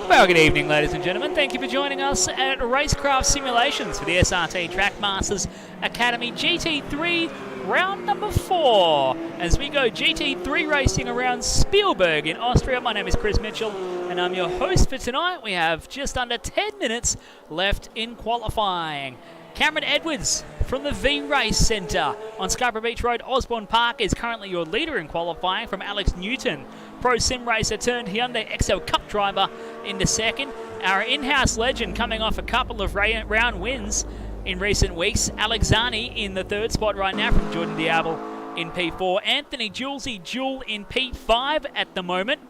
Well, good evening, ladies and gentlemen. Thank you for joining us at RaceKraft Simulations for the SRT Trackmasters Academy GT3 Round number 4 as we go GT3 racing around Spielberg in Austria. My name is Chris Mitchell and I'm your host for tonight. We have just under 10 minutes left in qualifying. Cameron Edwards from the V-Race Centre on Scarborough Beach Road, Osborne Park, is currently your leader in qualifying from Alex Newton. Pro Sim Racer turned Hyundai XL Cup driver into second. Our in-house legend coming off a couple of round wins in recent weeks. Alexani in the third spot right now from Jordan Diablo in P4. Anthony Julesy Jewel in P5 at the moment,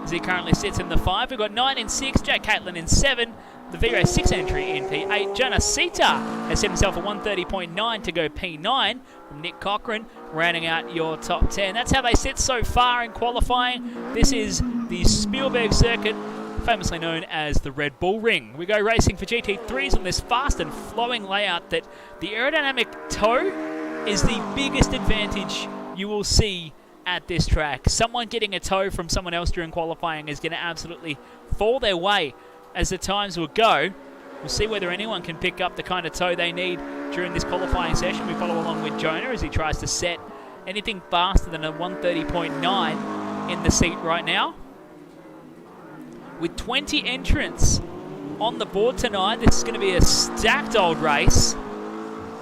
as he currently sits in the 5. We've got 9 in 6, Jack Caitlin in 7. The V-Race 6 entry in P8. Jonah Sita has set himself a 130.9 to go P9 from Nick Cochran, rounding out your top 10. That's how they sit so far in qualifying. This is the Spielberg circuit, famously known as the Red Bull Ring. We go racing for GT3s on this fast and flowing layout that the aerodynamic toe is the biggest advantage you will see at this track. Someone getting a toe from someone else during qualifying is going to absolutely fall their way as the times will go. We'll see whether anyone can pick up the kind of toe they need during this qualifying session. We follow along with Jonah as he tries to set anything faster than a 130.9 in the seat right now. With 20 entrants on the board tonight, this is going to be a stacked old race.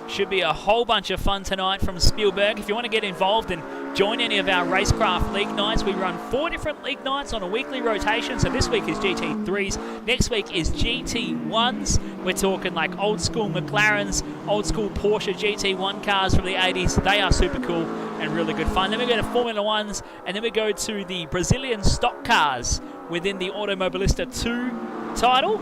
Should be a whole bunch of fun tonight from Spielberg. If you want to get involved and join any of our RaceKraft League nights, we run 4 different league nights on a weekly rotation. So this week is GT3s, next week is GT1s. We're talking like old school McLarens, old school Porsche GT1 cars from the 80s. They are super cool and really good fun. Then we go to Formula 1s, and then we go to the Brazilian stock cars within the Automobilista 2 title.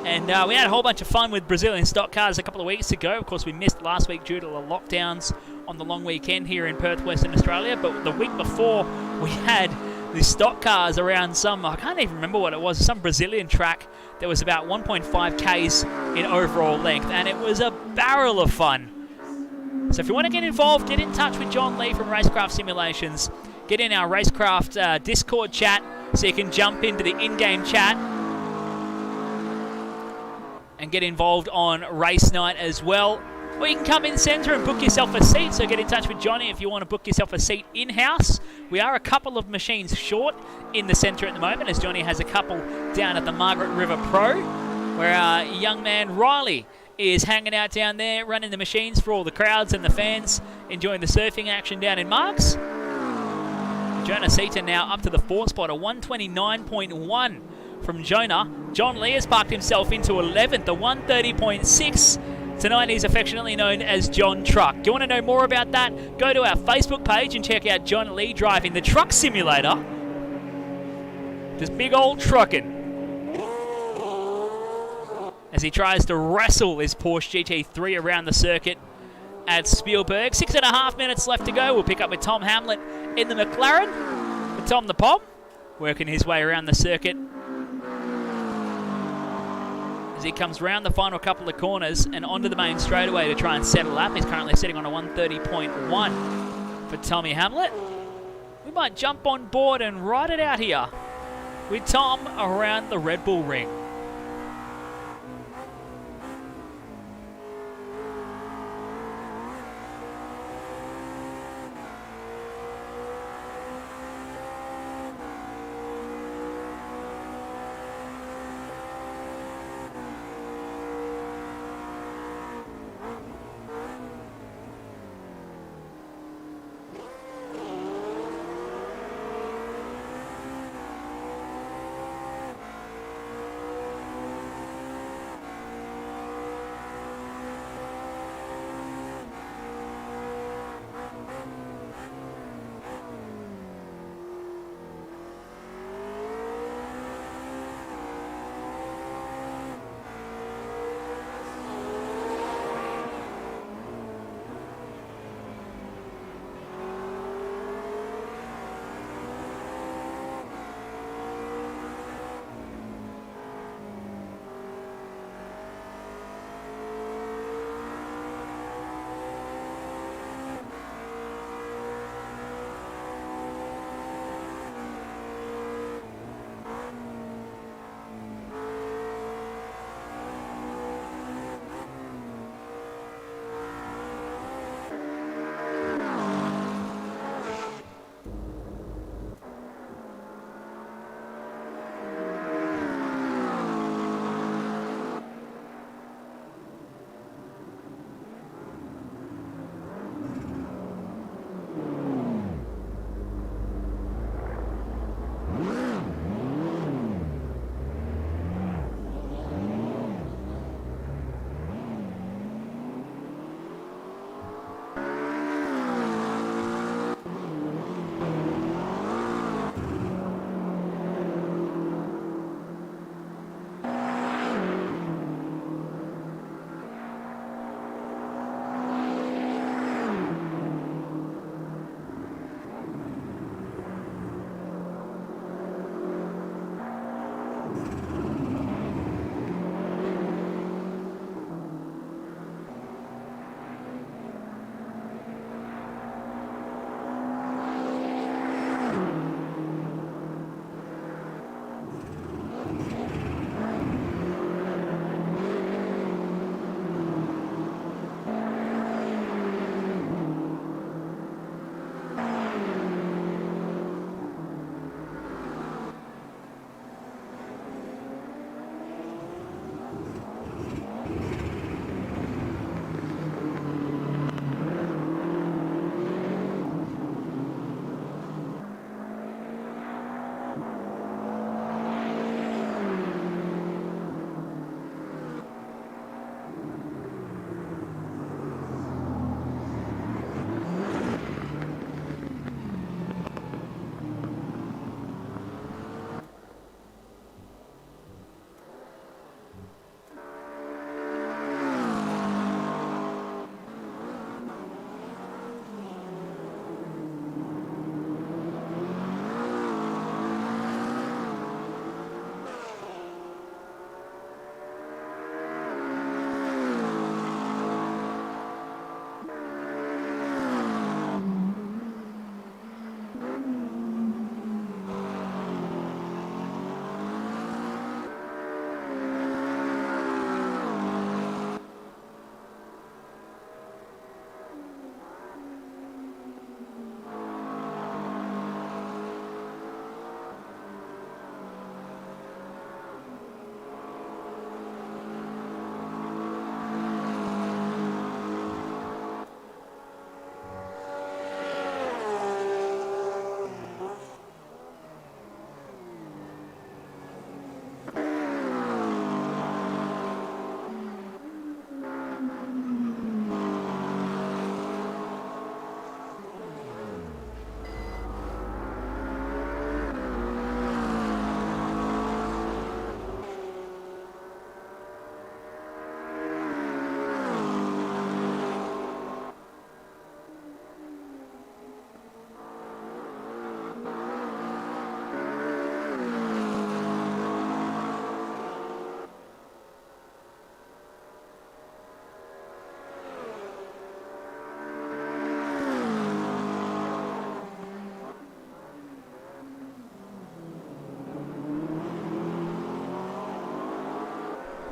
And we had a whole bunch of fun with Brazilian stock cars a couple of weeks ago. Of course, we missed last week due to the lockdowns on the long weekend here in Perth, Western Australia. But the week before, we had the stock cars around some, I can't even remember what it was, some Brazilian track that was about 1.5 Ks in overall length. And it was a barrel of fun. So if you want to get involved, get in touch with John Lee from RaceKraft Simulations. Get in our RaceKraft Discord chat so you can jump into the in-game chat and get involved on race night as well. Or you can come in centre and book yourself a seat, so get in touch with Johnny if you want to book yourself a seat in-house. We are a couple of machines short in the centre at the moment, as Johnny has a couple down at the Margaret River Pro, where our young man Riley is hanging out down there, running the machines for all the crowds and the fans, enjoying the surfing action down in Marks. Jonah Sita now up to the 4th spot, a 129.1 from Jonah. John Lee has parked himself into 11th, the 130.6. Tonight he's affectionately known as John Truck. Do you want to know more about that? Go to our Facebook page and check out John Lee driving the truck simulator. Just big old trucking, as he tries to wrestle his Porsche GT3 around the circuit at Spielberg. 6.5 minutes left to go. We'll pick up with Tom Hamlet in the McLaren. With Tom the Pom working his way around the circuit as he comes round the final couple of corners and onto the main straightaway to try and set a lap. He's currently sitting on a 130.1 for Tommy Hamlet. We might jump on board and ride it out here with Tom around the Red Bull Ring.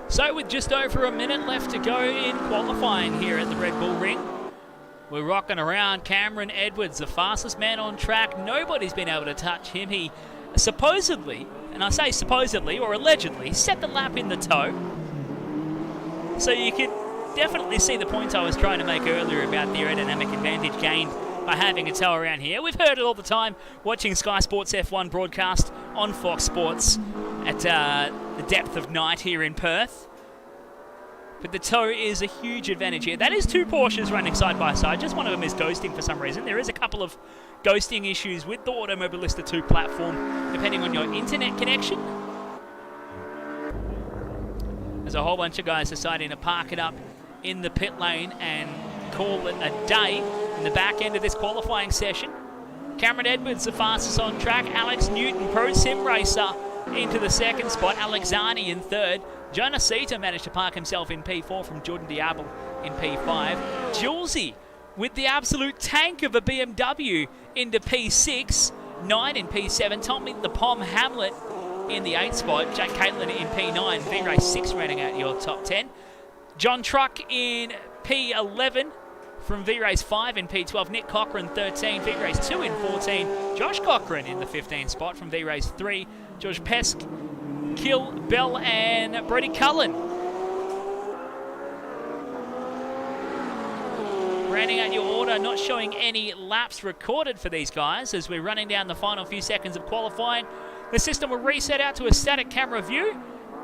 So with just over a minute left to go in qualifying here at the Red Bull Ring, we're rocking around. Cameron Edwards, the fastest man on track. Nobody's been able to touch him. He supposedly, and I say supposedly or allegedly, set the lap in the toe. So you can definitely see the point I was trying to make earlier about the aerodynamic advantage gained by having a toe around here. We've heard it all the time watching Sky Sports F1 broadcast on Fox Sports at the depth of night here in Perth. But the toe is a huge advantage here. That is two Porsches running side by side. Just one of them is ghosting for some reason. There is a couple of ghosting issues with the Automobilista 2 platform, depending on your internet connection. There's a whole bunch of guys deciding to park it up in the pit lane and call it a day in the back end of this qualifying session. Cameron Edwards, the fastest on track. Alex Newton, Pro Sim Racer, into the second spot. Alexani in third. Jonas Sita managed to park himself in P4 from Jordan Diablo in P5. Julesy with the absolute tank of a BMW into P6. 9 in P7. Tommy the Pom Hamlet in the 8th spot. Jack Caitlin in P9. V-Race 6 rounding out your top 10. John Truck in P11 from V-Race 5 in P12. Nick Cochran 13. V-Race 2 in 14. Josh Cochran in the 15th spot from V-Race 3. George Pesk, Kill Bell and Brody Cullen. Rounding out your order, not showing any laps recorded for these guys as we're running down the final few seconds of qualifying. The system will reset out to a static camera view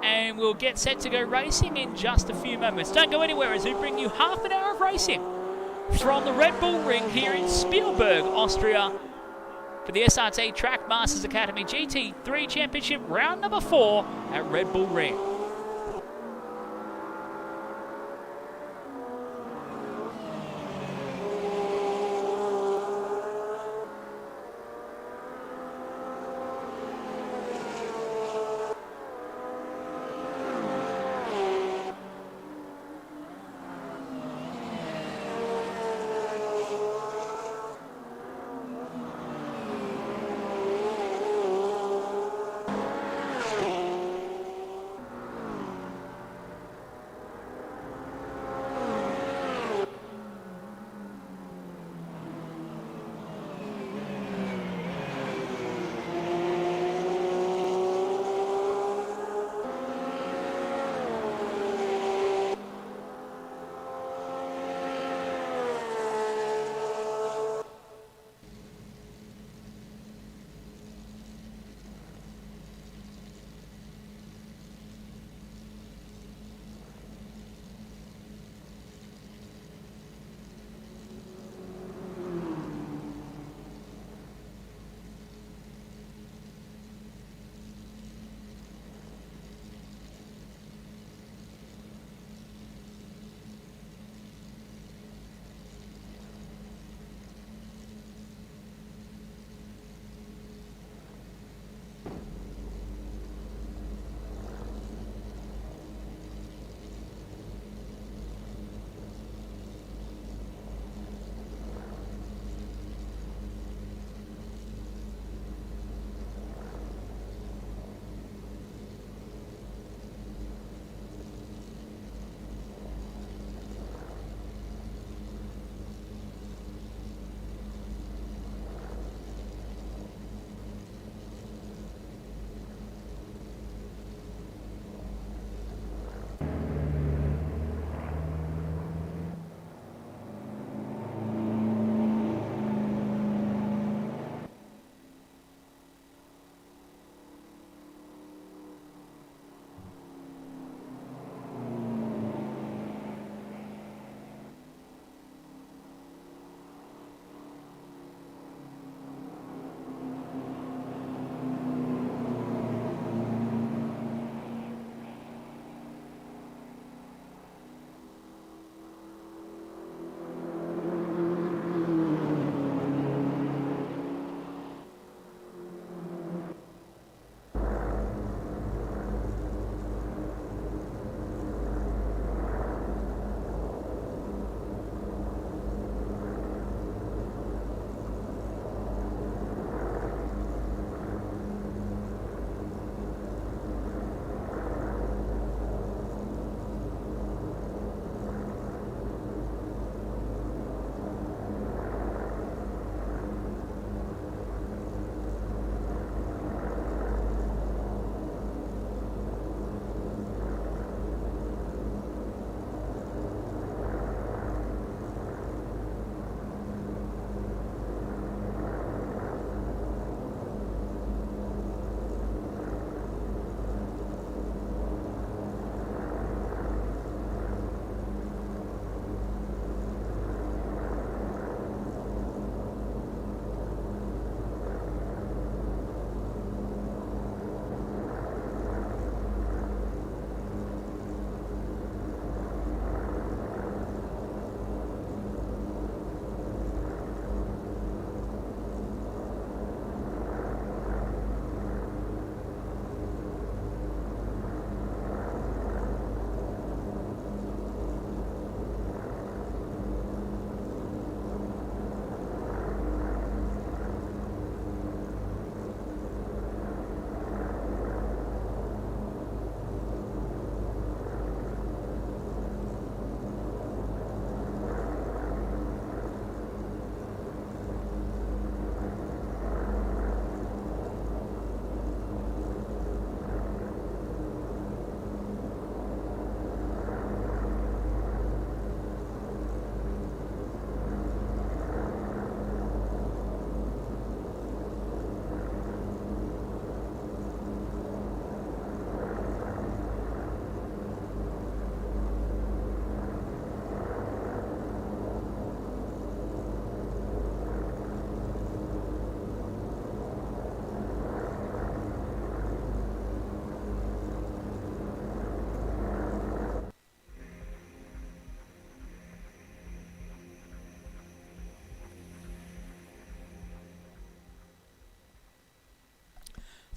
and we'll get set to go racing in just a few moments. Don't go anywhere as we bring you half an hour of racing from the Red Bull Ring here in Spielberg, Austria, for the SRT Track Masters Academy GT3 Championship round number 4 at Red Bull Ring.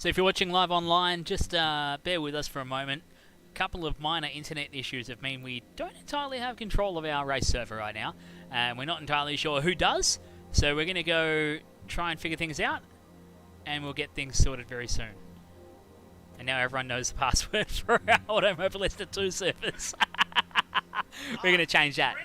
So if you're watching live online, just bear with us for a moment. A couple of minor internet issues have mean we don't entirely have control of our race server right now, and we're not entirely sure who does. So we're going to go try and figure things out, and we'll get things sorted very soon. And now everyone knows the password for our Automobilista 2 servers. We're going to change that.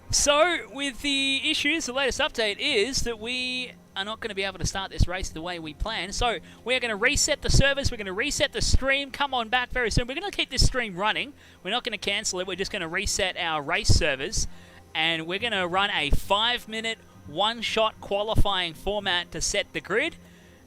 So, with the issues, the latest update is that we are not going to be able to start this race the way we planned. So, we're going to reset the servers, we're going to reset the stream, come on back very soon. We're going to keep this stream running. We're not going to cancel it, we're just going to reset our race servers. And we're going to run a 5-minute, one-shot qualifying format to set the grid.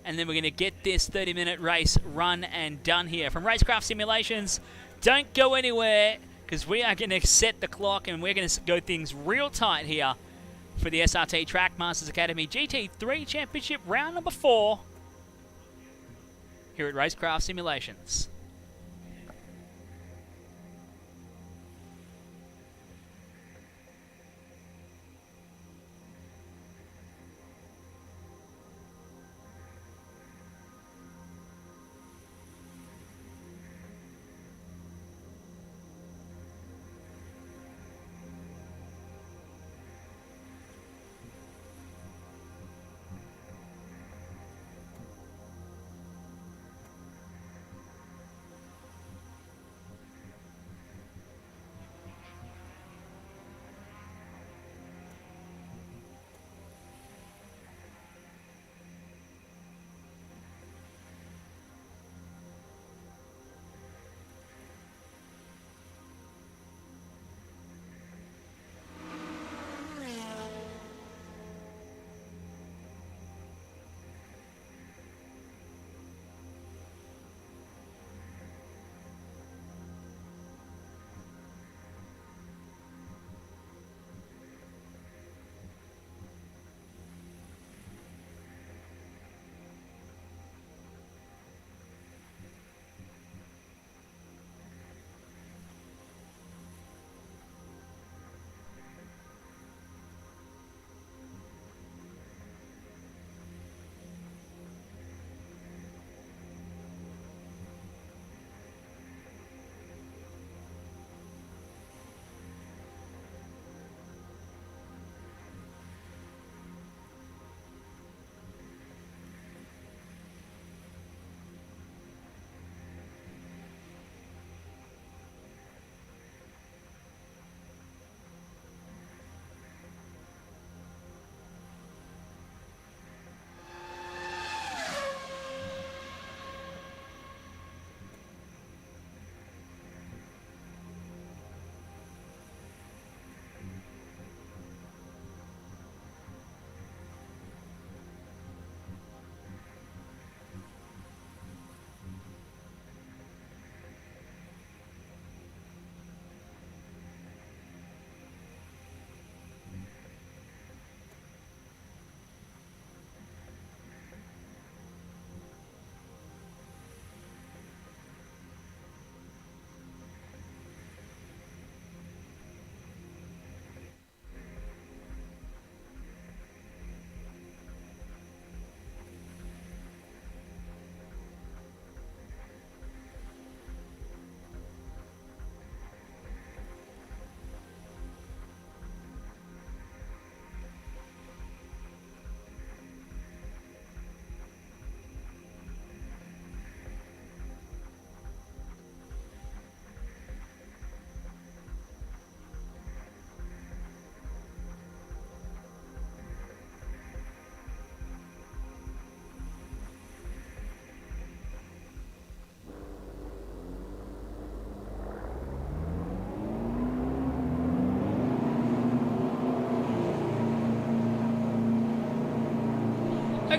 And then we're going to get this 30-minute race run and done here. From RaceKraft Simulations, don't go anywhere, because we are going to set the clock and we're going to go things real tight here for the SRT Trackmasters Academy GT3 Championship round number 4 here at RaceKraft Simulations.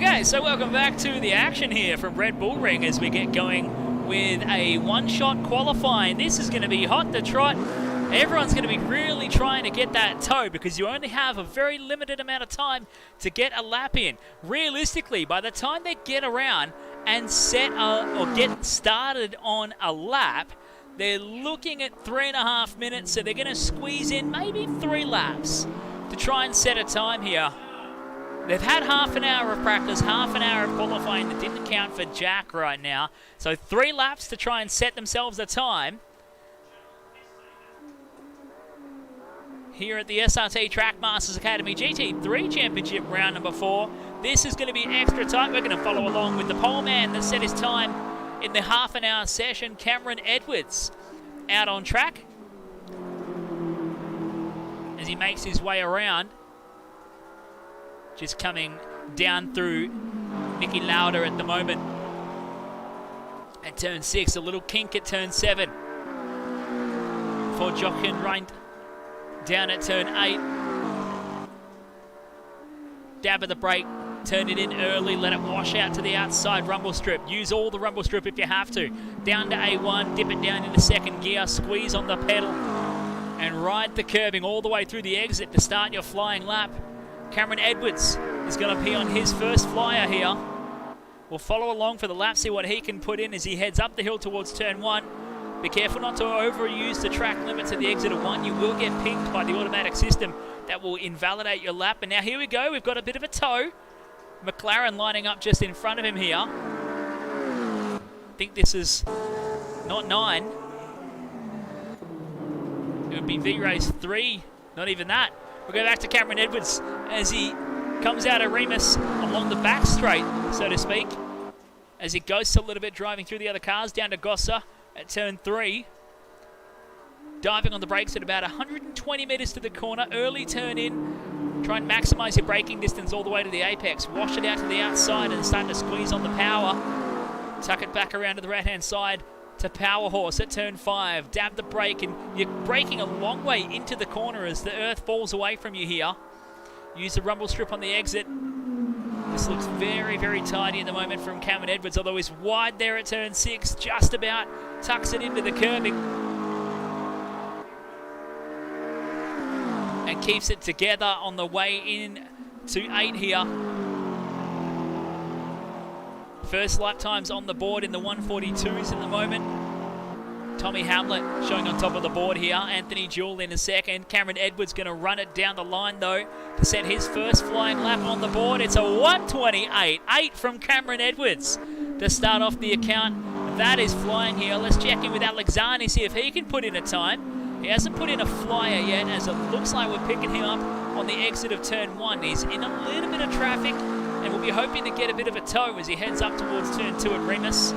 Okay, so welcome back to the action here from Red Bull Ring as we get going with a one-shot qualifying. This is going to be hot to trot. Everyone's going to be really trying to get that toe because you only have a very limited amount of time to get a lap in. Realistically, by the time they get around and get started on a lap, they're looking at 3.5 minutes, so they're going to squeeze in maybe 3 laps to try and set a time here. They've had half an hour of practice, half an hour of qualifying that didn't count for Jack right now. So 3 laps to try and set themselves a time. Here at the SRT Trackmasters Academy GT3 Championship round number 4. This is going to be extra tight. We're going to follow along with the pole man that set his time in the half an hour session, Cameron Edwards, out on track as he makes his way around. Just coming down through Nicky Lauda at the moment. At turn 6, a little kink at turn 7. For Jochen Rindt down at turn 8. Dab of the brake, turn it in early, let it wash out to the outside rumble strip. Use all the rumble strip if you have to. Down to A1, dip it down into second gear, squeeze on the pedal, and ride the curbing all the way through the exit to start your flying lap. Cameron Edwards is going to be on his first flyer here. We'll follow along for the lap, see what he can put in as he heads up the hill towards turn 1. Be careful not to overuse the track limits at the exit of 1. You will get pinged by the automatic system that will invalidate your lap. And now here we go, we've got a bit of a tow. McLaren lining up just in front of him here. I think this is not 9. It would be V-Race 3, not even that. We'll go back to Cameron Edwards as he comes out of Remus along the back straight, so to speak, as he ghosts a little bit driving through the other cars down to Gosser at turn 3. Diving on the brakes at about 120 metres to the corner. Early turn in. Try and maximise your braking distance all the way to the apex. Wash it out to the outside and start to squeeze on the power. Tuck it back around to the right-hand side to Power Horse at turn 5. Dab the brake, and you're braking a long way into the corner as the earth falls away from you here. Use the rumble strip on the exit. This looks very, very tidy at the moment from Cameron Edwards, although he's wide there at turn 6, just about tucks it into the curbing. And keeps it together on the way in to 8 here. First lap times on the board in the 142s at the moment. Tommy Hamlet showing on top of the board here. Anthony Jewell in a second. Cameron Edwards going to run it down the line though to set his first flying lap on the board. It's a 128.8 from Cameron Edwards to start off the account. That is flying here. Let's check in with Alexani, see if he can put in a time. He hasn't put in a flyer yet, as it looks like we're picking him up on the exit of turn 1. He's in a little bit of traffic, and we'll be hoping to get a bit of a tow as he heads up towards turn 2 at Remus.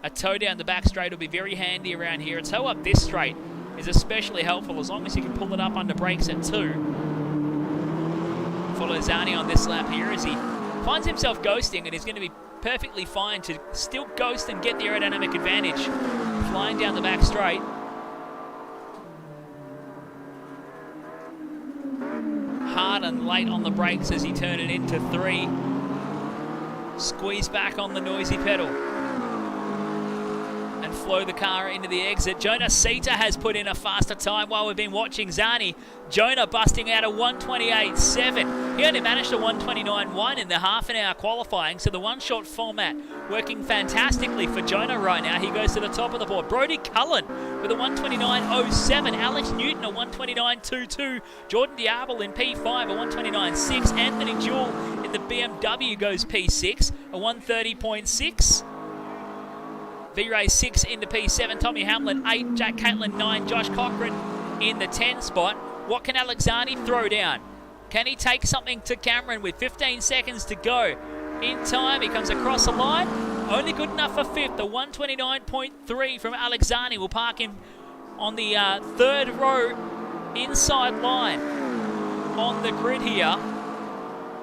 A tow down the back straight will be very handy around here. A tow up this straight is especially helpful as long as you can pull it up under brakes at 2. Follow Zani on this lap here as he finds himself ghosting, and he's going to be perfectly fine to still ghost and get the aerodynamic advantage. Flying down the back straight. Hard and late on the brakes as he turned it into 3. Squeeze back on the noisy pedal. And flow the car into the exit. Jonah Sita has put in a faster time while we've been watching Zani. Jonah busting out a 128.7. He only managed a 129.1 in the half an hour qualifying, so the one-shot format working fantastically for Jonah right now. He goes to the top of the board. Brody Cullen with a 129.07. Alex Newton a 129.22. Jordan Diablo in P5 a 129.6. Anthony Jewell in the BMW goes P6 a 130.6. V-Race 6 into P7, Tommy Hamlet 8, Jack Catlin 9, Josh Cochran in the 10 spot. What can Alexani throw down? Can he take something to Cameron with 15 seconds to go? In time, he comes across the line. Only good enough for 5th, the 129.3 from Alexani will park him on the 3rd row inside line on the grid here.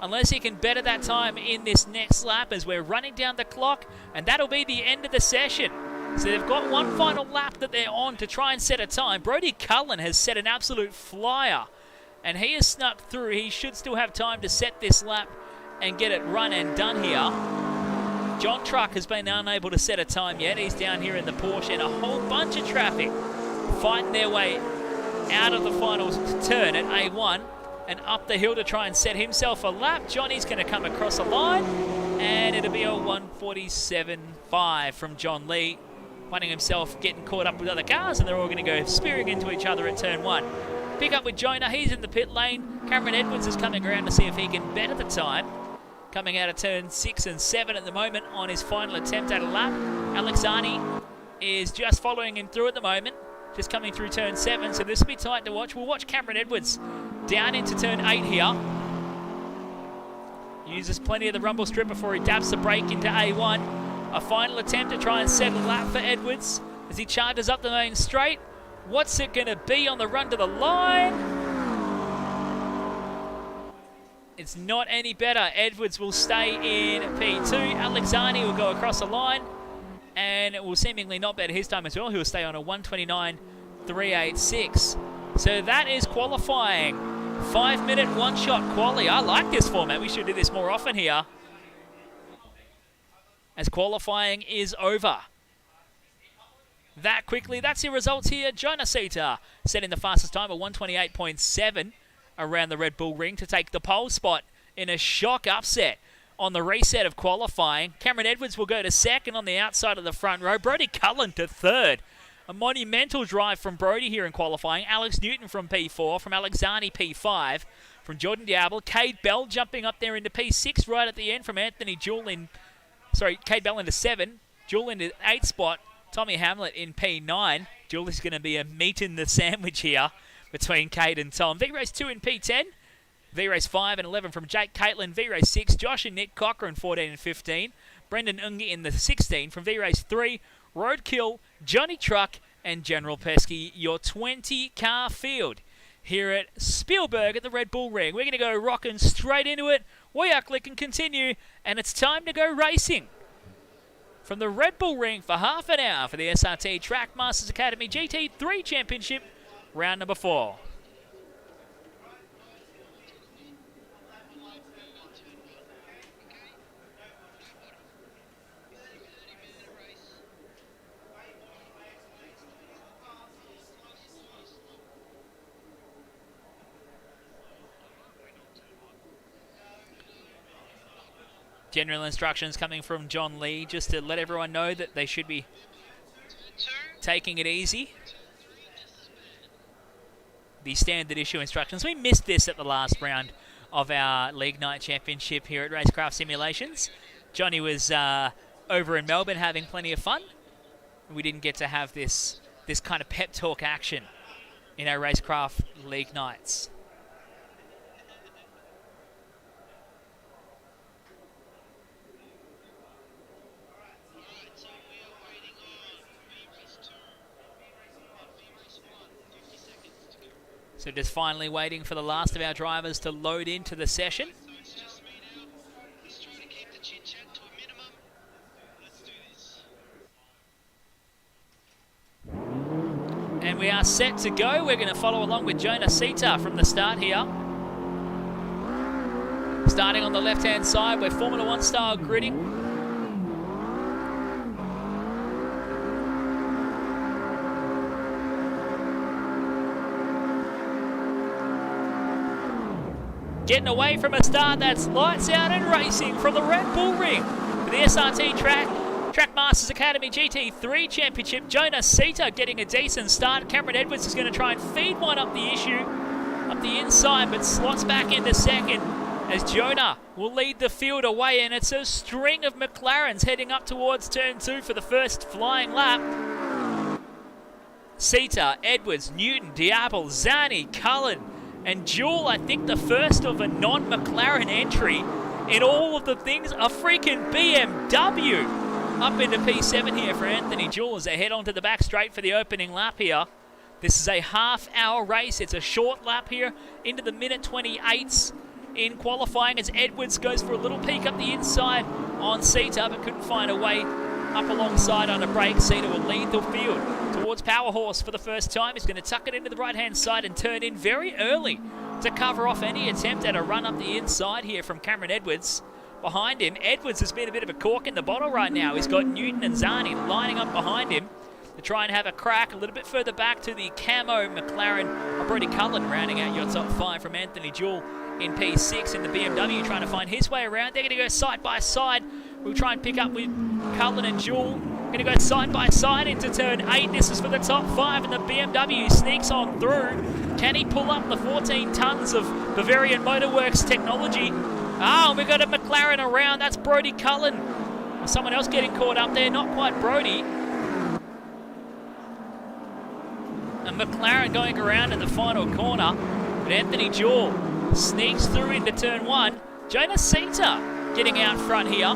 Unless he can better that time in this next lap as we're running down the clock, and that'll be the end of the session. So they've got one final lap that they're on to try and set a time. Brody Cullen has set an absolute flyer and he has snuck through. He should still have time to set this lap and get it run and done here. John Truck has been unable to set a time yet. He's down here in the Porsche, and a whole bunch of traffic fighting their way out of the final turn at A1 and up the hill to try and set himself a lap. Johnny's going to come across a line, and it'll be a 1:47.5 from John Lee, finding himself getting caught up with other cars, and they're all going to go spearing into each other at turn 1. Pick up with Jonah, he's in the pit lane. Cameron Edwards is coming around to see if he can better the time. Coming out of turn 6 and 7 at the moment on his final attempt at a lap. Alexani is just following him through at the moment, just coming through turn 7, so this will be tight to watch. We'll watch Cameron Edwards down into turn 8 here. Uses plenty of the rumble strip before he dabs the brake into A1. A final attempt to try and set a lap for Edwards as he charges up the main straight. What's it going to be on the run to the line? It's not any better. Edwards will stay in P2. Alexani will go across the line, and it will seemingly not better his time as well. He will stay on a 1:29.386. So that is qualifying. 5-minute one-shot quali. I like this format. We should do this more often here, as qualifying is over that quickly. That's your results here. Jonah Sita setting the fastest time, a 1:28.7 around the Red Bull Ring to take the pole spot in a shock upset on the reset of qualifying. Cameron Edwards will go to second on the outside of the front row. Brody Cullen to third. A monumental drive from Brody here in qualifying. Alex Newton from P4, from Alexani P5, from Jordan Diablo. Cade Bell jumping up there into P6 right at the end from Anthony Jewell in... Sorry, Cade Bell into 7. Jewell into 8 spot. Tommy Hamlet in P9. Jewell is going to be a meat in the sandwich here between Cade and Tom. V-Race 2 in P10. V-Race 5 and 11 from Jake Caitlin. V-Race 6, Josh and Nick Cocker in 14 and 15. Brendan Ungi in the 16 from V-Race 3. Roadkill, Johnny Truck, and General Pesky, your 20-car field here at Spielberg at the Red Bull Ring. We're going to go rocking straight into it. We are click and continue, and it's time to go racing. From the Red Bull Ring for half an hour for the SRT Track Masters Academy GT3 Championship, round number 4. General instructions coming from John Lee, just to let everyone know that they should be taking it easy. The standard issue instructions. We missed this at the last round of our League Night Championship here at RaceKraft Simulations. Johnny was over in Melbourne having plenty of fun. We didn't get to have this kind of pep talk action in our RaceKraft League Nights. So just finally waiting for the last of our drivers to load into the session. And we are set to go. We're going to follow along with Jonah Sita from the start here. Starting on the left-hand side, we're Formula 1 style gridding. Getting away from a start that's lights out and racing from the Red Bull Ring for the SRT Track Masters Academy GT3 Championship. Jonah Sita getting a decent start. Cameron Edwards is going to try and feed one up the issue, up the inside, but slots back into second as Jonah will lead the field away, and it's a string of McLarens heading up towards turn 2 for the first flying lap. Sita, Edwards, Newton, Diablo, Zani, Cullen, and Jewell, I think the first of a non-McLaren entry in all of the things. A freaking BMW up into P7 here for Anthony Jewell as they head onto the back straight for the opening lap here. This is a half-hour race. It's a short lap here into the minute 28s in qualifying as Edwards goes for a little peek up the inside on Sita, but couldn't find a way up alongside on a break. Cedar will lead the field towards Power Horse for the first time. He's going to tuck it into the right-hand side and turn in very early to cover off any attempt at a run up the inside here from Cameron Edwards. Behind him, Edwards has been a bit of a cork in the bottle right now. He's got Newton and Zani lining up behind him to try and have a crack a little bit further back to the camo McLaren. Brody Cullen rounding out your top 5 from Anthony Jewell in P6 in the BMW, trying to find his way around. They're going to go side by side. We'll try and pick up with Cullen and Jewell. Going to go side by side into turn 8. This is for the top 5, and the BMW sneaks on through. Can he pull up the 14 tons of Bavarian Motorworks technology? Oh, we've got a McLaren around. That's Brody Cullen. Someone else getting caught up there. Not quite Brody. And McLaren going around in the final corner. But Anthony Jewell sneaks through into turn 1. Jonah Sita getting out front here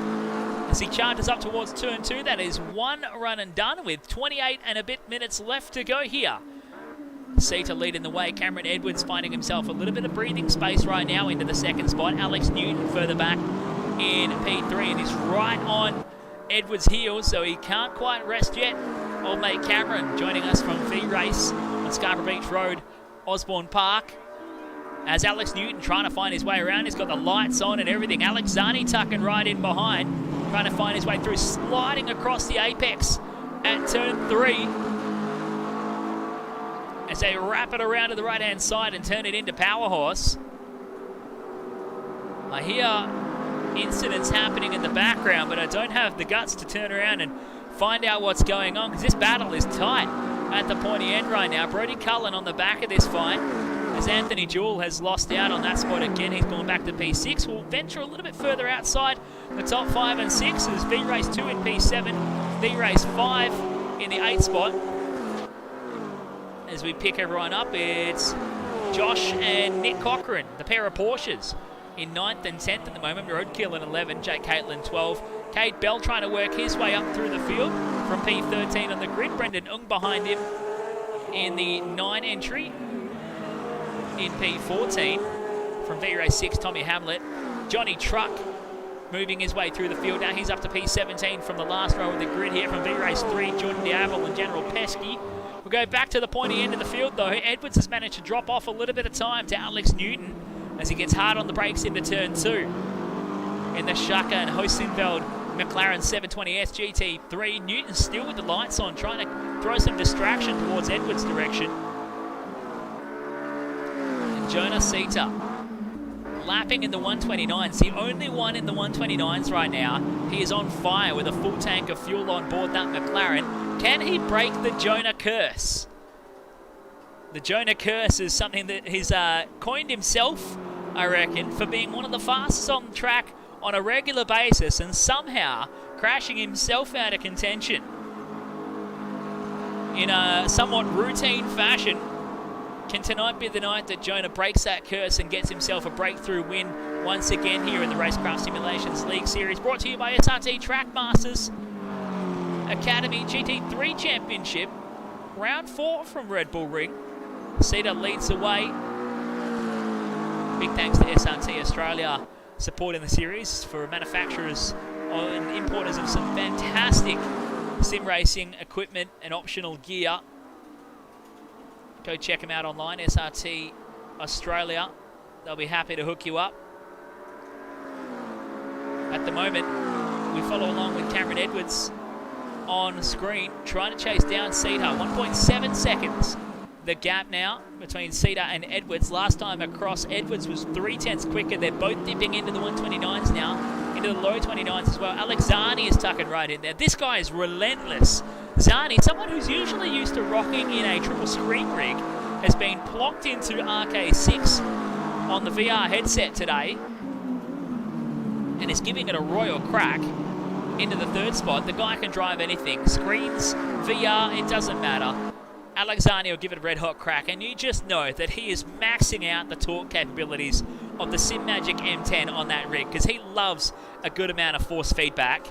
as he charges up towards turn 2. That is 1 run and done with 28 and a bit minutes left to go here. Sita leading the way. Cameron Edwards finding himself a little bit of breathing space right now into the second spot. Alex Newton further back in P3 and is right on Edwards' heels, so he can't quite rest yet. Old mate Cameron joining us from V-Race on Scarborough Beach Road, Osborne Park. As Alex Newton trying to find his way around. He's got the lights on and everything. Alex Zani tucking right in behind, trying to find his way through, sliding across the apex at turn 3. As they wrap it around to the right-hand side and turn it into Power Horse. I hear incidents happening in the background, but I don't have the guts to turn around and find out what's going on, because this battle is tight at the pointy end right now. Brody Cullen on the back of this fight, as Anthony Jewell has lost out on that spot again. He's gone back to P6. We'll venture a little bit further outside the top 5 and 6 as V-Race 2 in P7, V-Race 5 in the 8th spot. As we pick everyone up, it's Josh and Nick Cochran, the pair of Porsches, in 9th and 10th at the moment. Roadkill in 11, Jake Caitlin 12. Cade Bell trying to work his way up through the field from P13 on the grid. Brendan Ung behind him in the 9 entry. In P14 from V-Race 6, Tommy Hamlet. Johnny Truck moving his way through the field. Now he's up to P17 from the last row of the grid here from V-Race 3, Jordan Diavel and General Pesky. We'll go back to the pointy end of the field though. Edwards has managed to drop off a little bit of time to Alex Newton as he gets hard on the brakes into turn 2. In the Shaka and Hosenfeld McLaren 720S GT3. Newton still with the lights on, trying to throw some distraction towards Edwards' direction. And Jonah Sita lapping in the 129s, the only one in the 129s right now. He is on fire with a full tank of fuel on board that McLaren. Can he break the Jonah curse? The Jonah curse is something that he's coined himself, I reckon, for being one of the fastest on the track on a regular basis and somehow crashing himself out of contention in a somewhat routine fashion. Can tonight be the night that Jonah breaks that curse and gets himself a breakthrough win once again here in the RaceKraft Simulations League Series, brought to you by SRT Trackmasters Academy GT3 Championship, round 4 from Red Bull Ring. Cedar leads the way. Big thanks to SRT Australia supporting the series, for manufacturers and importers of some fantastic sim racing equipment and optional gear. Go check them out online, SRT Australia. They'll be happy to hook you up. At the moment, we follow along with Cameron Edwards on screen, trying to chase down Cedar. 1.7 seconds. The gap now between Cedar and Edwards. Last time across, Edwards was 0.3 quicker. They're both dipping into the 129s now, into the low 29s as well. Alex Zani is tucking right in there. This guy is relentless. Zani, someone who's usually used to rocking in a triple screen rig, has been plonked into RK6 on the VR headset today and is giving it a royal crack into the 3rd spot. The guy can drive anything. Screens, VR, it doesn't matter. Alexani will give it a red hot crack, and you just know that he is maxing out the torque capabilities of the SimMagic M10 on that rig, because he loves a good amount of force feedback.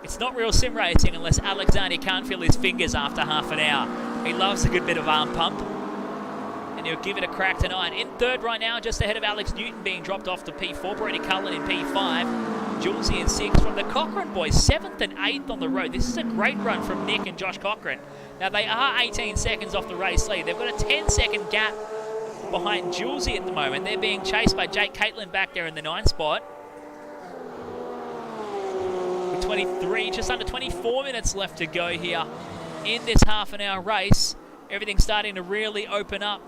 It's not real sim racing unless Alexani can't feel his fingers after half an hour. He loves a good bit of arm pump, and he'll give it a crack tonight. In 3rd right now, just ahead of Alex Newton, being dropped off to P4. Brody Cullen in P5. Julesy in 6th. From the Cochrane boys, 7th and 8th on the road. This is a great run from Nick and Josh Cochrane. Now, they are 18 seconds off the race lead. They've got a 10-second gap behind Julesy at the moment. They're being chased by Jake Caitlin back there in the 9th spot. 23, just under 24 minutes left to go here in this half-an-hour race. Everything's starting to really open up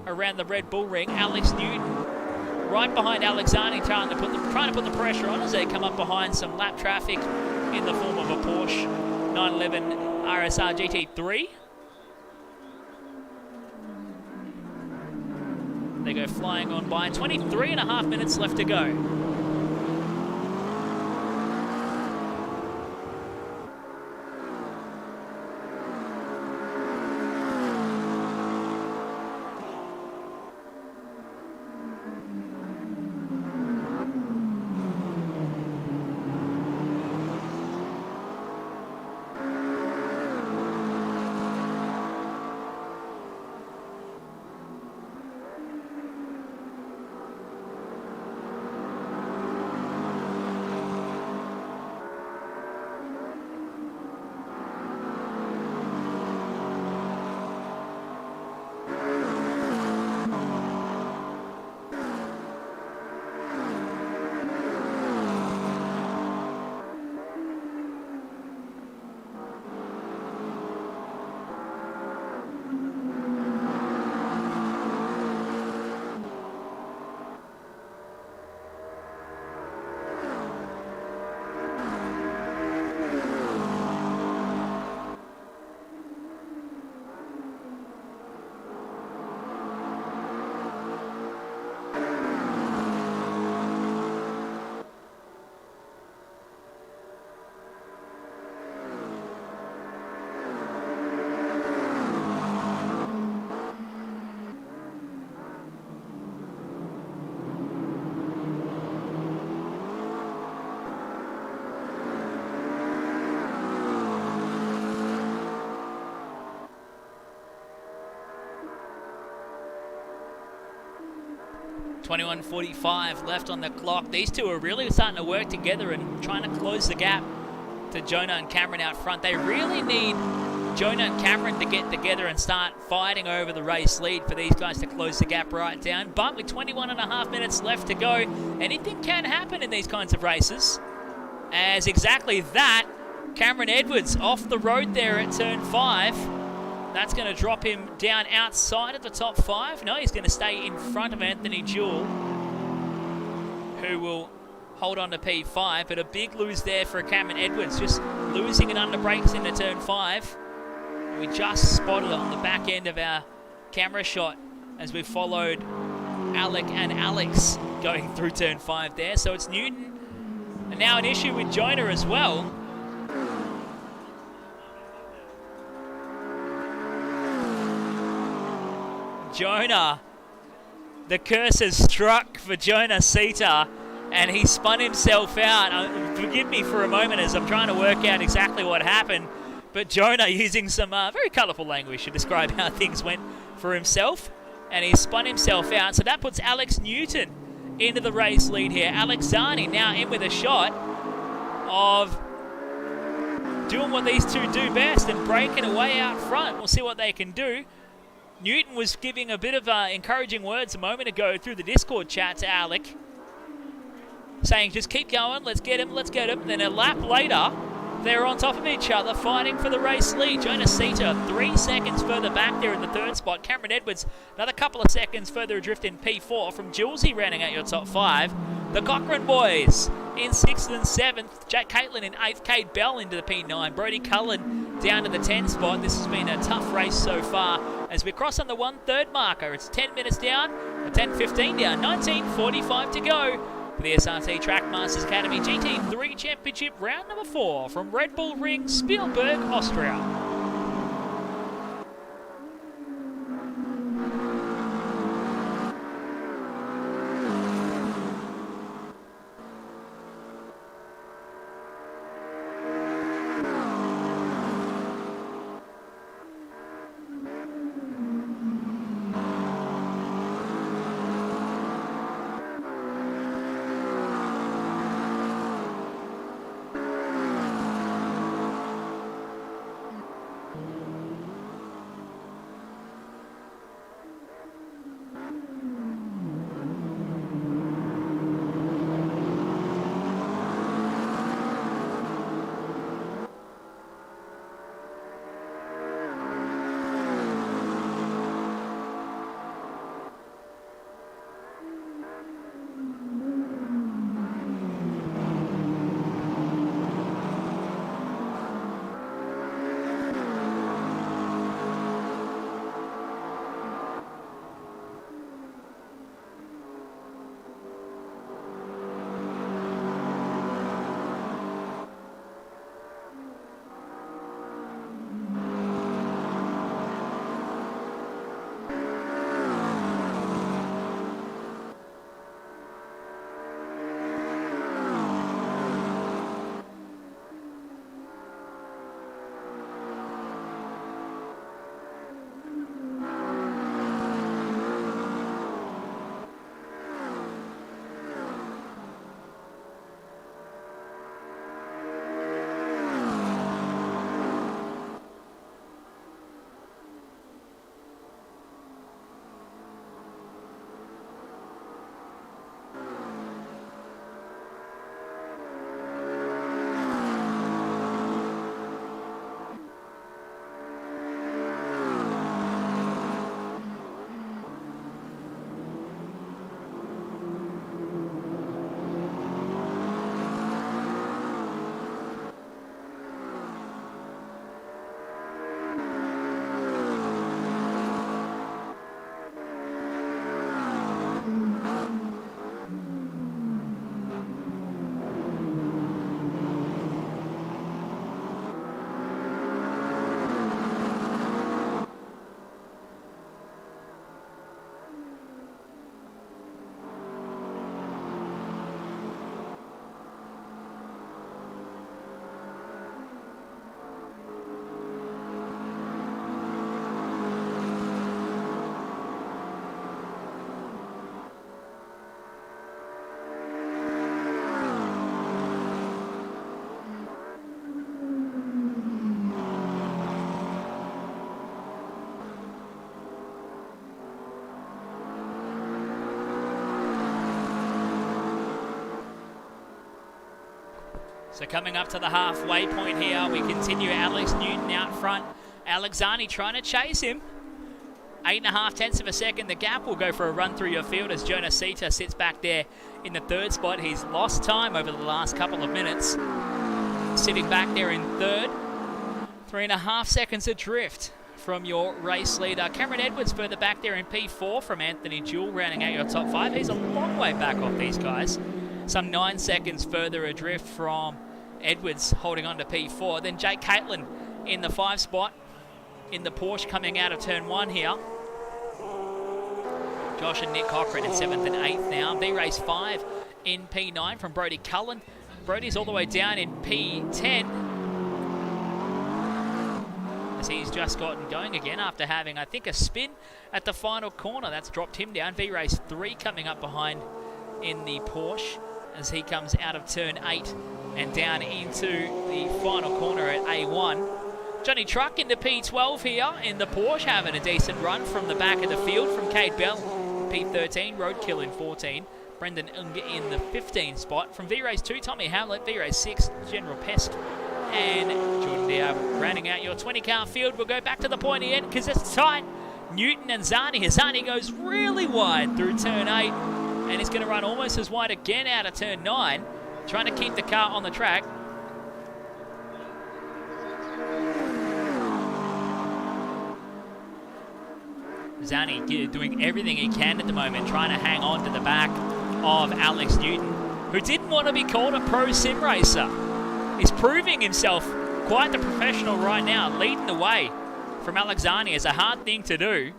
around the Red Bull ring. Alex Newton right behind Alexani, trying to put the pressure on as they come up behind some lap traffic in the form of a Porsche 911 RSR GT3. They go flying on by. 23.5 minutes left to go. .21.45 left on the clock. These two are really starting to work together and trying to close the gap to Jonah and Cameron out front. They really need Jonah and Cameron to get together and start fighting over the race lead for these guys to close the gap right down. But with 21.5 minutes left to go, anything can happen in these kinds of races. As exactly that, Cameron Edwards off the road there at turn 5. That's going to drop him down outside of the top 5. No, he's going to stay in front of Anthony Jewell, who will hold on to P5. But a big lose there for Cameron Edwards, just losing it under brakes into turn 5. We just spotted it on the back end of our camera shot as we followed Alec and Alex going through turn 5 there. So it's Newton, and now an issue with Jonah as well. Jonah, the curse has struck for Jonah Sita, and he spun himself out. Forgive me for a moment as I'm trying to work out exactly what happened, but Jonah using some very colourful language to describe how things went for himself, and he spun himself out. So that puts Alex Newton into the race lead here. Alex Zani now in with a shot of doing what these two do best and breaking away out front. We'll see what they can do. Newton was giving a bit of encouraging words a moment ago through the Discord chat to Alec, saying just keep going, let's get him, let's get him. Then a lap later, they're on top of each other fighting for the race lead. Jonah Sita 3 seconds further back there in the 3rd spot. Cameron Edwards another couple of seconds further adrift in P4 from Julesy rounding out your top 5. The Cochrane boys in 6th and 7th. Jack Caitlin in 8th. Cade Bell into the P9. Brody Cullen down to the 10th spot. This has been a tough race so far as we cross on the 1/3 marker. It's 10 minutes down, 10:15 down, 19:45 to go for the SRT Trackmasters Academy GT3 Championship round number 4 from Red Bull Ring, Spielberg, Austria. So coming up to the halfway point here, we continue Alex Newton out front. Alexani trying to chase him. 8.5 tenths of a second. The gap will go for a run through your field as Jonas Sita sits back there in the third spot. He's lost time over the last couple of minutes. Sitting back there in third. 3.5 seconds adrift from your race leader. Cameron Edwards further back there in P4 from Anthony Jewell, rounding out your top 5. He's a long way back off these guys. Some 9 seconds further adrift from Edwards, holding on to P4. Then Jake Caitlin in the 5 spot in the Porsche coming out of turn 1 here. Josh and Nick Cochran in 7th and 8th now. V-Race 5 in P9 from Brody Cullen. Brody's all the way down in P10. As he's just gotten going again after having, I think, a spin at the final corner. That's dropped him down. V-Race 3 coming up behind in the Porsche as he comes out of turn 8 and down into the final corner at A1. Johnny Truck into P12 here in the Porsche, having a decent run from the back of the field from Cade Bell, P13, Roadkill in 14, Brendan Unga in the 15 spot. From V-Race 2, Tommy Hamlet, V-Race 6, General Pesk, and Jordan Diab rounding out your 20-car field. We'll go back to the pointy end because it's tight. Newton and Zani. Zani goes really wide through turn 8, and he's going to run almost as wide again out of turn 9, trying to keep the car on the track. Zani doing everything he can at the moment, trying to hang on to the back of Alex Newton, who didn't want to be called a pro sim racer. He's proving himself quite the professional right now, leading the way from Alexani is a hard thing to do.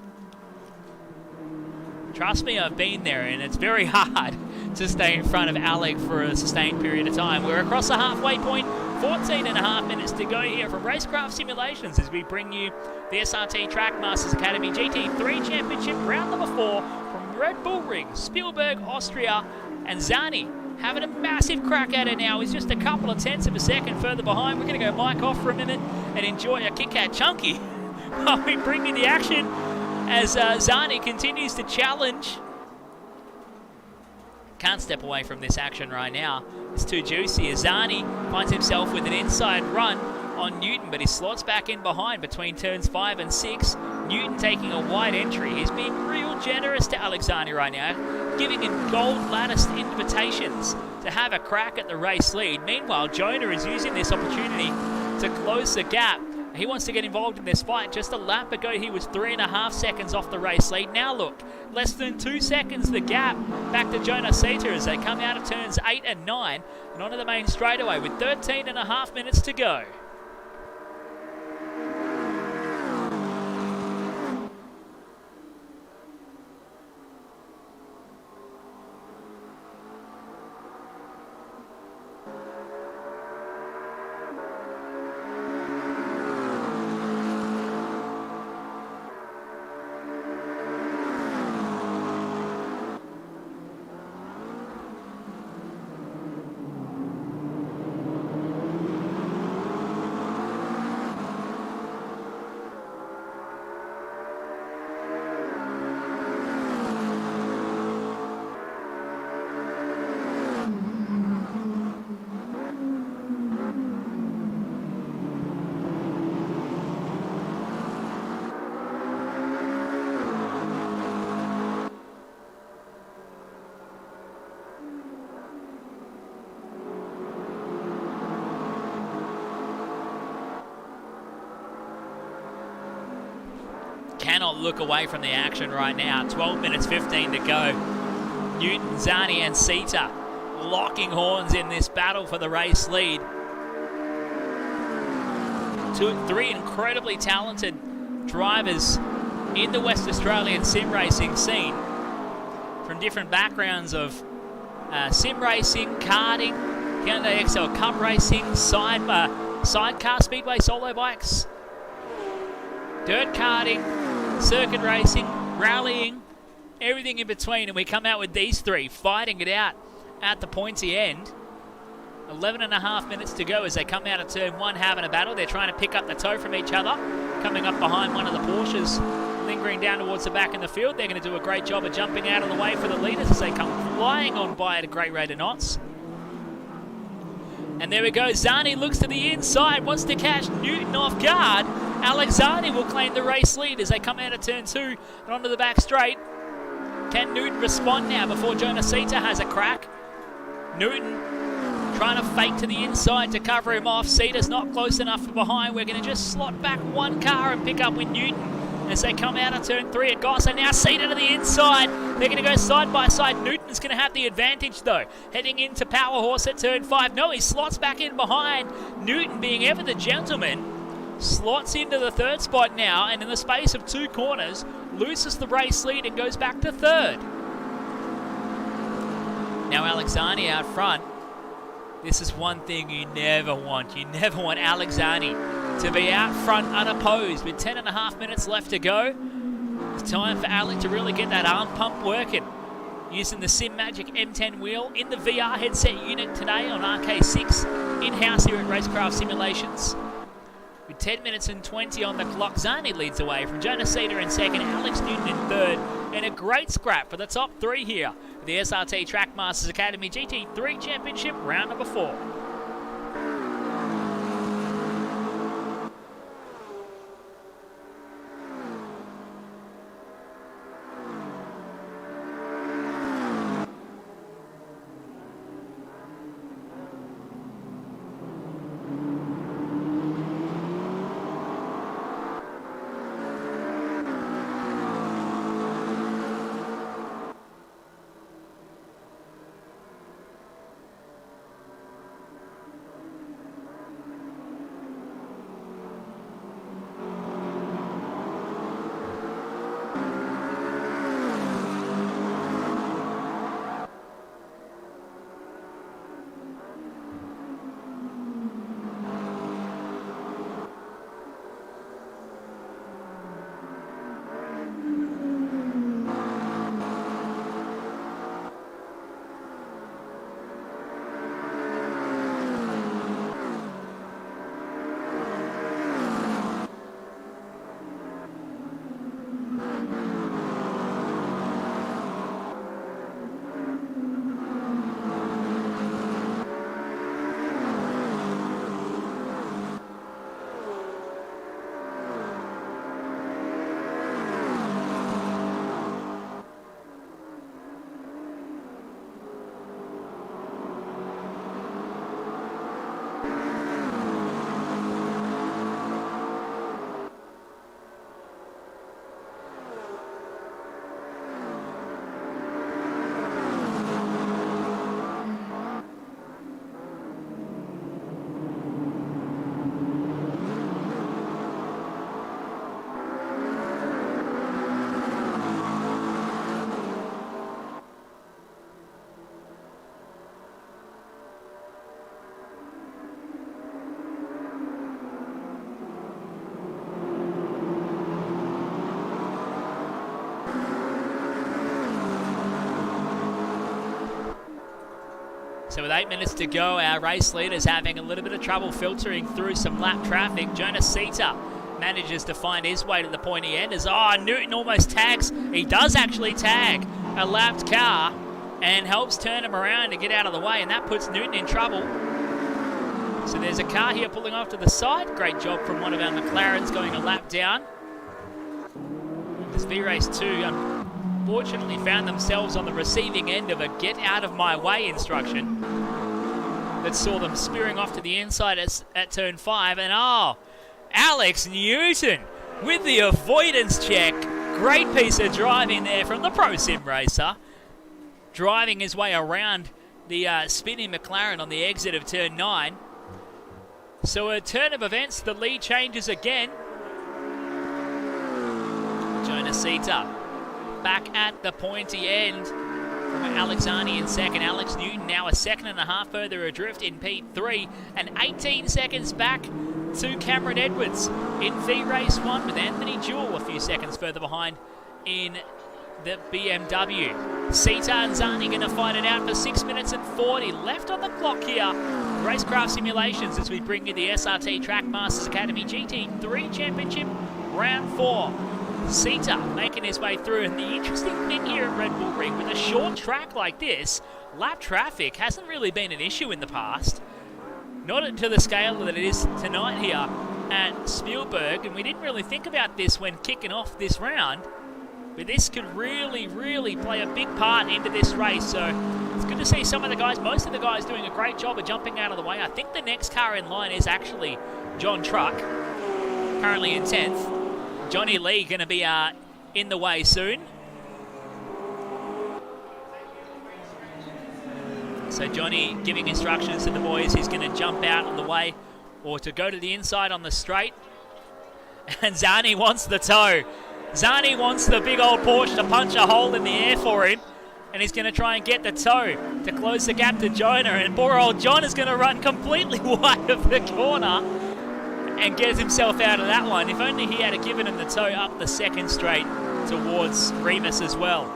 Trust me, I've been there, and it's very hard to stay in front of Alec for a sustained period of time. We're across the halfway point, 14.5 minutes to go here from RaceKraft Simulations as we bring you the SRT Trackmasters Academy GT3 Championship round number 4 from Red Bull Ring, Spielberg, Austria, and Zani having a massive crack at it now. He's just a couple of tenths of a second further behind. We're going to go mic off for a minute and enjoy a Kit Kat Chunky while we bring you the action as Zani continues to challenge. Can't step away from this action right now. It's too juicy as Zani finds himself with an inside run on Newton, but he slots back in behind between turns 5 and 6. Newton taking a wide entry. He's being real generous to Alexani right now, giving him gold latticed invitations to have a crack at the race lead. Meanwhile, Jonah is using this opportunity to close the gap. He wants to get involved in this fight. Just a lap ago, he was 3.5 seconds off the race lead. Now look, less than 2 seconds the gap back to Jonas Sita as they come out of turns 8 and 9 and onto the main straightaway with 13.5 minutes to go. Cannot look away from the action right now. 12 minutes 15 to go. Newton, Zani and Sita locking horns in this battle for the race lead. 3 incredibly talented drivers in the West Australian sim racing scene from different backgrounds of sim racing, karting, Hyundai XL Cup racing, sidecar speedway solo bikes, dirt karting, circuit racing, rallying, everything in between, and we come out with these 3 fighting it out at the pointy end. 11.5 minutes to go as they come out of turn 1 having a battle. They're trying to pick up the toe from each other, coming up behind one of the Porsches, lingering down towards the back in the field. They're going to do a great job of jumping out of the way for the leaders as they come flying on by at a great rate of knots. And there we go. Zani looks to the inside, wants to catch Newton off guard. Alex Zani will claim the race lead as they come out of turn 2 and onto the back straight. Can Newton respond now before Jonas Sita has a crack? Newton trying to fake to the inside to cover him off. Sita's not close enough from behind. We're going to just slot back one car and pick up with Newton as they come out of turn 3 at Goss. And now Sita to the inside. They're going to go side by side. Newton's going to have the advantage though. Heading into Power Horse at turn 5. No, he slots back in behind. Newton, being ever the gentleman, slots into the 3rd spot now, and in the space of 2 corners, loses the race lead and goes back to 3rd. Now Alexani out front. This is one thing you never want. You never want Alexani to be out front unopposed with 10.5 minutes left to go. It's time for Alec to really get that arm pump working. Using the Sim Magic M10 wheel in the VR headset unit today on RK6 in-house here at RaceKraft Simulations. With 10 minutes and 20 on the clock, Zani leads away from Jonas Sita in 2nd, Alex Newton in 3rd, and a great scrap for the top 3 here. The SRT Trackmasters Academy GT3 Championship, round number 4. So with 8 minutes to go, our race leader's having a little bit of trouble filtering through some lap traffic. Jonas Sita manages to find his way to the pointy end as, Newton almost tags. He does actually tag a lapped car and helps turn him around to get out of the way, and that puts Newton in trouble. So there's a car here pulling off to the side. Great job from one of our McLarens going a lap down. This V-Race 2 unfortunately found themselves on the receiving end of a get out of my way instruction that saw them spearing off to the inside at turn 5. And Alex Newton with the avoidance check. Great piece of driving there from the Pro Sim racer. Driving his way around the spinning McLaren on the exit of turn 9. So a turn of events, the lead changes again. Jonas Sita back at the pointy end from Alexani in 2nd. Alex Newton now a 2.5 further adrift in P3 and 18 seconds back to Cameron Edwards in V-Race 1 with Anthony Jewell a few seconds further behind in the BMW. Sita and Zani going to fight it out for 6 minutes and 40 left on the clock here. RaceKraft Simulations as we bring you the SRT Trackmasters Academy GT3 Championship Round 4. Sita making his way through, and the interesting thing here at Red Bull Ring with a short track like this, lap traffic hasn't really been an issue in the past. not to the scale that it is tonight here at Spielberg, and we didn't really think about this when kicking off this round, but this could really, really play a big part into this race. So it's good to see some of the guys, most of the guys, doing a great job of jumping out of the way. I think the next car in line is actually John Truck, currently in 10th. Johnny Lee going to be in the way soon. So Johnny giving instructions to the boys. He's going to jump out of the way or to go to the inside on the straight. And Zani wants the toe. Zani wants the big old Porsche to punch a hole in the air for him. And he's going to try and get the toe to close the gap to Jonah. And poor old John is going to run completely wide of the corner and get himself out of that one. If only he had given him the toe up the second straight towards Remus as well.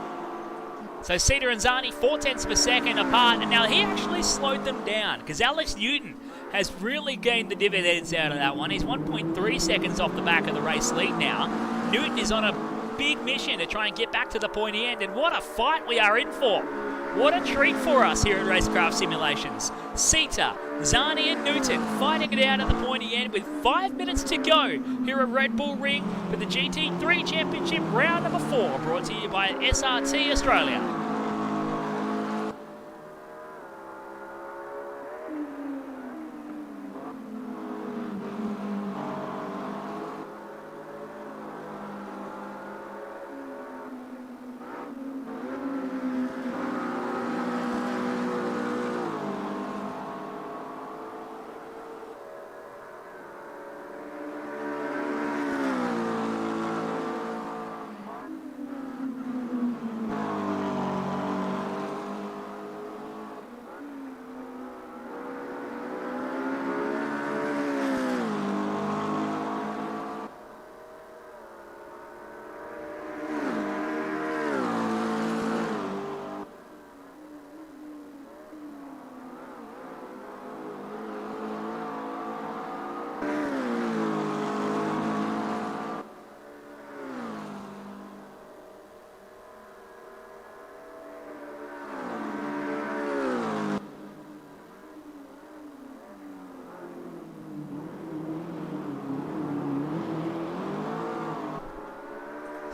So Cedar and Zani 0.4 per second apart, and now he actually slowed them down because Alex Newton has really gained the dividends out of that one. He's 1.3 seconds off the back of the race lead now. Newton is on a big mission to try and get back to the pointy end, and what a fight we are in for. What a treat for us here at RaceKraft Simulations. Sita, Zani and Newton fighting it out at the pointy end with 5 minutes to go here at Red Bull Ring for the GT3 Championship round number 4, brought to you by SRT Australia.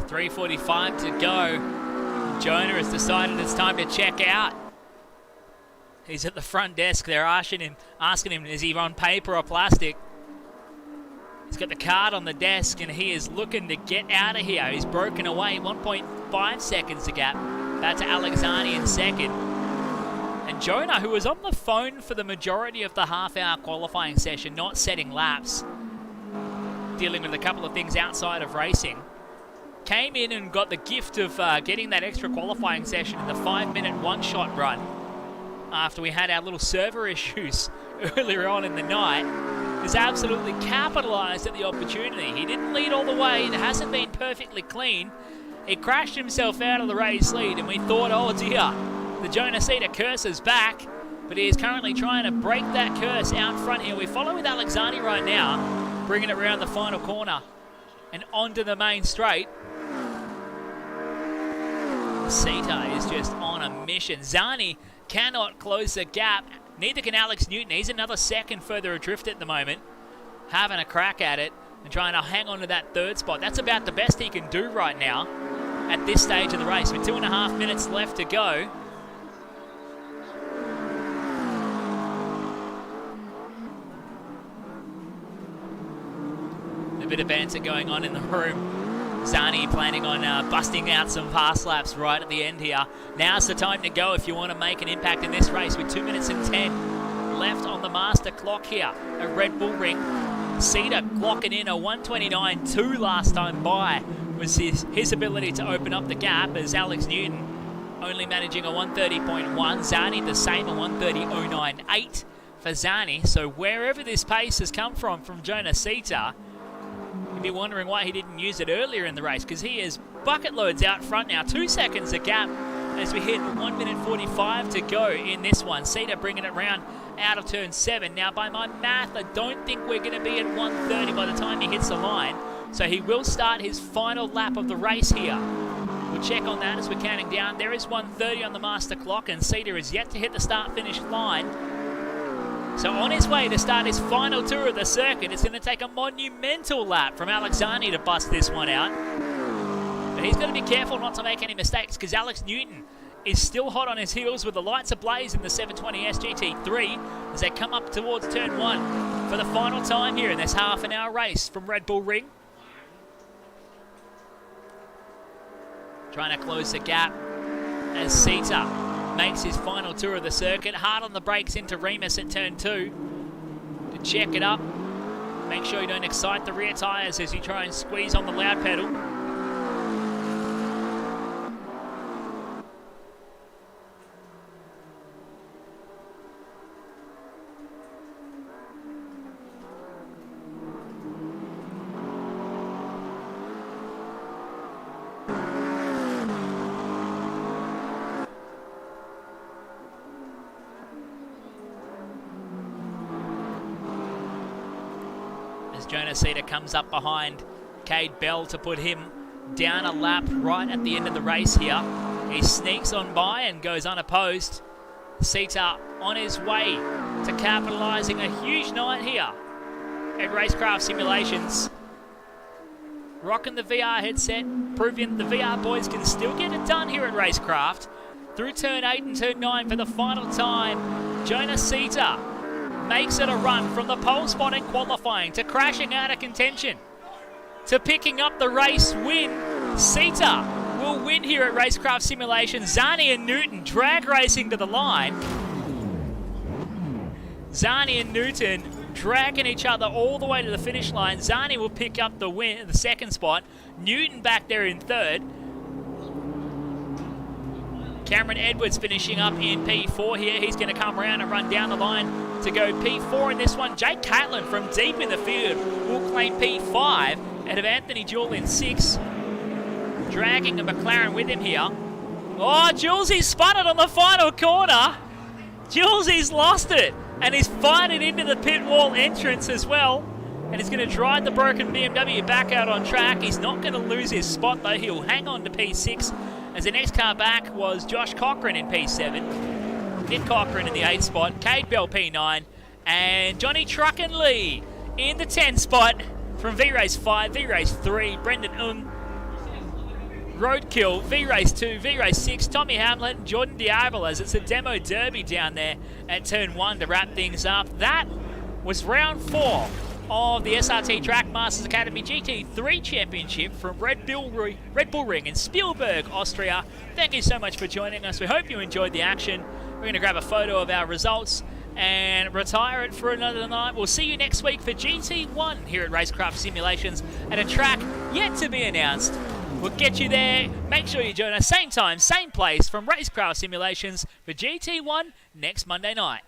.345 to go. Jonah has decided it's time to check out. He's at the front desk. They're asking him, is he on paper or plastic? He's got the card on the desk and he is looking to get out of here. He's broken away. 1.5 seconds to gap. Back to Alexani in second. And Jonah, who was on the phone for the majority of the half-hour qualifying session, not setting laps, dealing with a couple of things outside of racing, came in and got the gift of getting that extra qualifying session in the 5-minute one-shot run after we had our little server issues earlier on in the night. Has absolutely capitalised at the opportunity. He didn't lead all the way. It hasn't been perfectly clean. He crashed himself out of the race lead, and we thought, oh dear, the Jonah Cedar curse is back, but he is currently trying to break that curse out front here. We follow with Alexani right now, bringing it around the final corner and onto the main straight. Sita is just on a mission. Zani cannot close the gap. Neither can Alex Newton. He's another second further adrift at the moment, having a crack at it and trying to hang on to that third spot. That's about the best he can do right now at this stage of the race with 2.5 minutes left to go. A bit of banter going on in the room. Zani planning on busting out some pass laps right at the end here. Now's the time to go if you want to make an impact in this race with 2 minutes and 10 left on the master clock here at Red Bull Ring. Cedar clocking in a 1:29.2 last time by was his ability to open up the gap, as Alex Newton only managing a 1:30.1. Zani the same, a 1:30.098 for Zani. So wherever this pace has come from Jonah Cedar, you'd be wondering why he didn't use it earlier in the race, because he is bucket loads out front now. 2 seconds a gap as we hit 1:45 to go in this one. Cedar bringing it round out of turn 7. Now, by my math, I don't think we're going to be at 1:30 by the time he hits the line. So he will start his final lap of the race here. We'll check on that as we're counting down. There is 1:30 on the master clock, and Cedar is yet to hit the start-finish line. So on his way to start his final tour of the circuit, it's going to take a monumental lap from Alex Zani to bust this one out. But he's got to be careful not to make any mistakes, because Alex Newton is still hot on his heels with the lights ablaze in the 720S GT3 as they come up towards turn 1 for the final time here in this half-an-hour race from Red Bull Ring. Trying to close the gap as Sita makes his final tour of the circuit. Hard on the brakes into Remus at turn 2 to check it up. Make sure you don't excite the rear tyres as you try and squeeze on the loud pedal. Jonas Sita comes up behind Cade Bell to put him down a lap right at the end of the race here. He sneaks on by and goes unopposed. Sita on his way to capitalising a huge night here at RaceKraft Simulations. Rocking the VR headset, proving the VR boys can still get it done here at RaceKraft. Through turn 8 and turn 9 for the final time, Jonas Sita makes it a run from the pole spot in qualifying to crashing out of contention to picking up the race win. Sita will win here at RaceKraft Simulations. Zani and Newton drag racing to the line. Zani and Newton dragging each other all the way to the finish line. Zani will pick up the win, the second spot. Newton back there in third. Cameron Edwards finishing up in P4 here. He's going to come around and run down the line to go P4 in this one. Jake Catlin from deep in the field will claim P5 and have Anthony Jewell in 6. Dragging a McLaren with him here. Oh, Julesy spun it on the final corner. Julesy's lost it and he's fighting into the pit wall entrance as well. And he's going to drive the broken BMW back out on track. He's not going to lose his spot though. He'll hang on to P6 as the next car back was Josh Cochran in P7. Nick Cochran in the 8th spot. Cade Bell P9. And Johnny Truckenlee in the 10th spot from V-Race 5, V-Race 3. Brendan Ung. Roadkill, V-Race 2, V-Race 6. Tommy Hamlin, Jordan Diablo as it's a demo derby down there at turn 1 to wrap things up. That was round 4 of the SRT Trackmasters Academy GT3 Championship from Red Bull Ring in Spielberg, Austria. Thank you so much for joining us. We hope you enjoyed the action. We're going to grab a photo of our results and retire it for another night. We'll see you next week for GT1 here at RaceKraft Simulations at a track yet to be announced. We'll get you there. Make sure you join us same time, same place from RaceKraft Simulations for GT1 next Monday night.